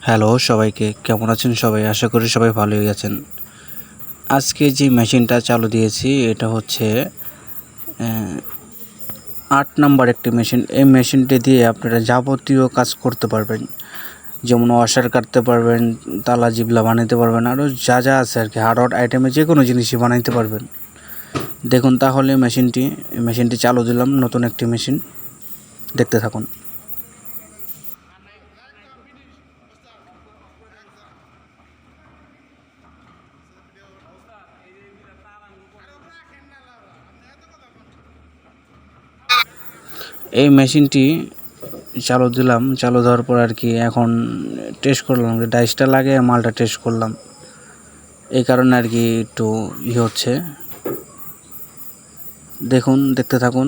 Hello সবাইকে, কেমন আছেন সবাই? আশা করি সবাই ভালোই আছেন। আজকে যে মেশিনটা চালু দিয়েছি এটা হচ্ছে ৮ নাম্বার একটি মেশিন। এই মেশিনটি দিয়ে আপনারা যাবতীয় কাজ করতে পারবেন, যেমন ওয়াশার কাটতে পারবেন, তালা জিবলা বানাইতে পারবেন, আরও যা যা আছে আর কি হার্ডওয়্যার আইটেমে যে কোনো জিনিসই বানাইতে পারবেন। দেখুন তাহলে মেশিনটি চালু দিলাম, নতুন একটি মেশিন, দেখতে থাকুন। এই মেশিনটি চালু দিলাম, চালু দেওয়ার পর আর কি এখন টেস্ট করলাম, ডাইসটা লাগে মালটা টেস্ট করলাম। এই কারণে আর কি একটু হচ্ছে, দেখুন, দেখতে থাকুন।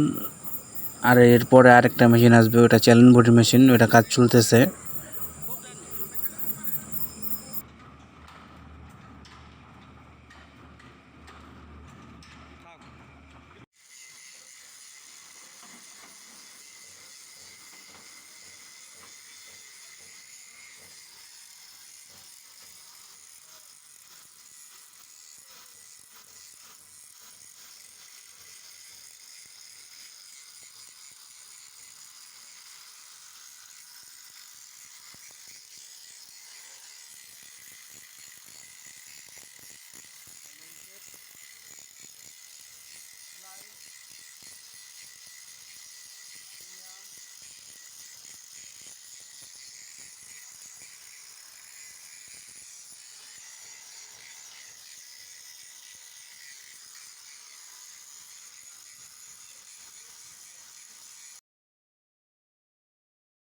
আর এরপরে আরেকটা মেশিন আসবে, ওটা চ্যালেঞ্জ বডি মেশিন, ওটা কাজ চলতেছে।